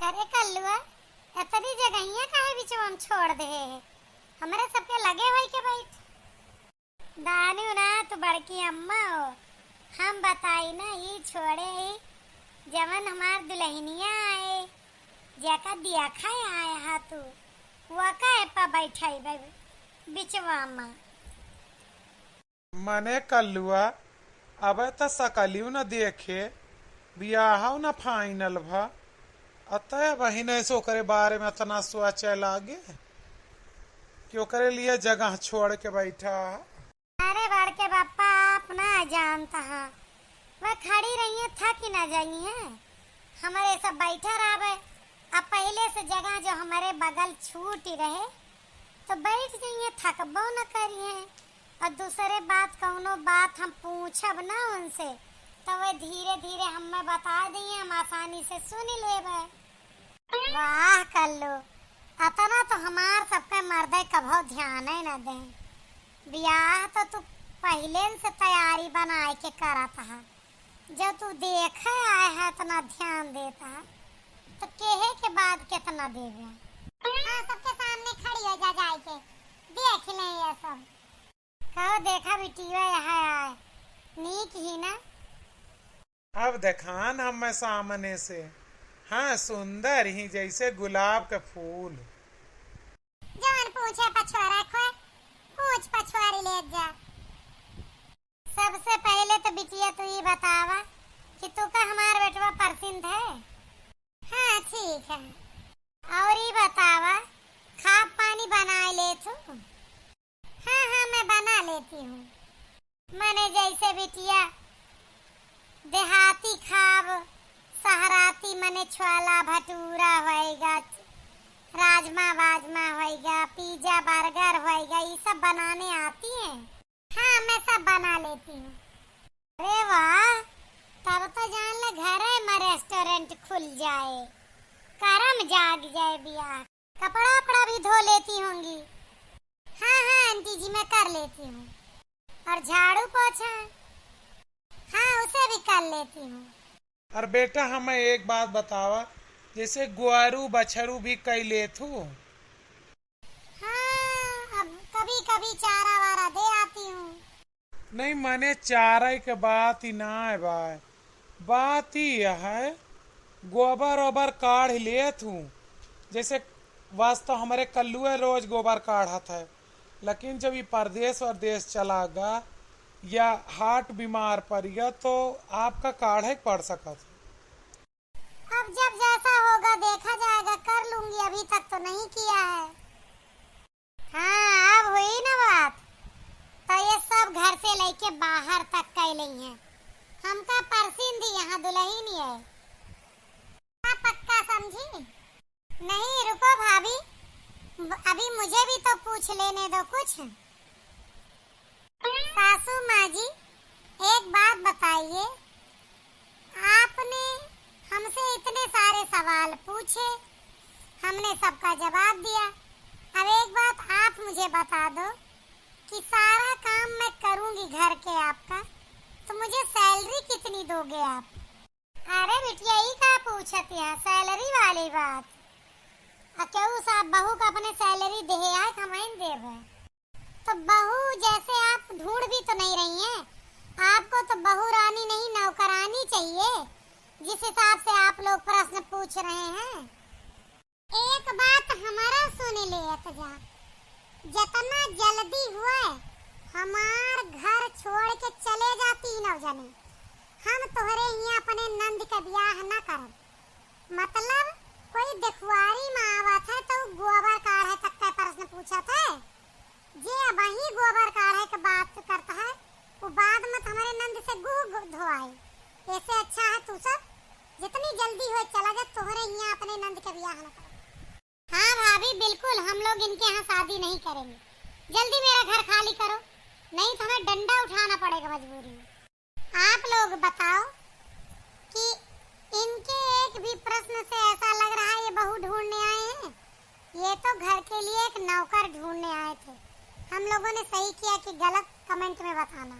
अरे कल्लुआ इतनी जगहिया काहे बीच में छोड़ दे हमारे सबके लगे हुए के बैठ दानू ना तू बड़की अम्मा हो। हम बताई ना ये छोड़े ही जवन हमार दुल्हनिया आए जका दिया खाए आए हा तू वका एपा बैठाई बिचवा अम्मा मने कल्लुआ अब त सकलियो न देखे बियाह न फाइनल भा अतः बहिन ऐसो करे बारे में इतना सोचे लागे क्यों करे लिए जगह छोड़ के बैठा। अरे बड़ के बापा आप ना जानता है वह खड़ी रही है थक ही ना जाई है हमारे सब बैठा रहा। अब पहले से जगह जो हमारे बगल छूट ही रहे तो बैठ जाइए थकबो न करिए और दूसरे बात कौनो बात हम पूछब ना उनसे तो वे धीरे धीरे हमें बता दिए हम आसानी से सुन लेबे। वाह कल्लू अतना तो हमार सबके मर्दे कभो ध्यान ही न दे ब्याह तो तू पहले से तैयारी बनाए के करत है जब तू देखे आए है इतना ध्यान देता तो केहे के बाद कितना देवे। हाँ सबके सामने खड़ी हो जा जाए के देख ले ये सब कहो देखा बिटिया यहाँ आए नीक ही ना अब देखान हम सामने से हाँ सुंदर ही जैसे गुलाब के फूल जवन पूछे पछवारा खोए पूछ पछवारी ले जा। सबसे पहले तो बिटिया तू ये बतावा कि तू का हमार बेटवा परसिंद है। हाँ ठीक है और ये बतावा खा पानी बना ले तू। हाँ हाँ मैं बना लेती हूँ मैंने जैसे बिटिया देहाती खाब सहराती मने छोला भटूरा होएगा राजमा वाजमा होएगा पिज्जा बर्गर होएगा ये सब बनाने आती है। हाँ मैं सब बना लेती हूँ। अरे वाह तब तो जान ले घर में रेस्टोरेंट खुल जाए करम जाग जाए बियाह कपड़ा वपड़ा भी धो लेती होंगी। हाँ हाँ आंटी जी मैं कर लेती हूँ और झाड़ू पोछा हाँ उसे भी कर लेती हूँ। और बेटा हमें एक बात बतावा जैसे गुआरू बछरू भी कई लेथू। हाँ अब कभी कभी चारा वारा दे आती हूँ। नहीं मने चारा के बात ही ना है भाई बात ही है गोबर ओबर काढ़ लेत हूँ जैसे वास्तव हमारे कल्लुए रोज गोबर काढ़त है लेकिन जब ये परदेश वरदेश चला गा या हार्ट बीमार पड़ गया तो आपका काढ़े पड़ सकता। अब जब जैसा होगा देखा जाएगा कर लूंगी अभी तक तो नहीं किया है। हाँ अब हुई ना बात तो ये सब घर से लेके बाहर तक कह ली है हमका परसिंद यहाँ दुल्हन है पक्का समझी। नहीं रुको भाभी अभी मुझे भी तो पूछ लेने दो कुछ। सासू माँ जी एक बात बताइए आपने हमसे इतने सारे सवाल पूछे हमने सबका जवाब दिया। अब एक बात आप मुझे बता दो कि सारा काम मैं करूंगी घर के आपका तो मुझे सैलरी कितनी दोगे आप। अरे बिटिया ही का पूछत है सैलरी वाली बात क्यों साहब बहू का अपने सैलरी दे आए कमाइन देव तो बहू जैसे आप ढूंढ भी तो नहीं रही हैं आपको तो बहू रानी नहीं नौकरानी चाहिए जिस हिसाब से आप लोग प्रश्न पूछ रहे हैं। एक बात हमारा सुन ले जा जितना जल्दी हुए हमार घर छोड़ के चले जा तीनों जने हम तोहरे यहाँ अपने नंद का ब्याह न करब मतलब कोई देखवारी में आवत है तो गोबर काढ़े तक का प्रश्न पूछा था जे वही गोबर काढ़े के बात करता है वो बाद में हमारे नंद से गु धोआए ऐसे अच्छा है तू सब जितनी जल्दी हो चला जा तोहरे यहाँ अपने नंद के ब्याह न कर। हाँ भाभी बिल्कुल हम लोग इनके यहाँ शादी नहीं करेंगे जल्दी मेरा घर खाली करो नहीं तो हमें डंडा उठाना पड़ेगा मजबूरी में। आप लोग बताओ कि इनके एक भी प्रश्न से ऐसा लग रहा है ये बहू ढूंढने आए हैं ये तो घर के लिए एक नौकर ढूंढने आए थे। हम लोगों ने सही किया कि गलत कमेंट में बताना।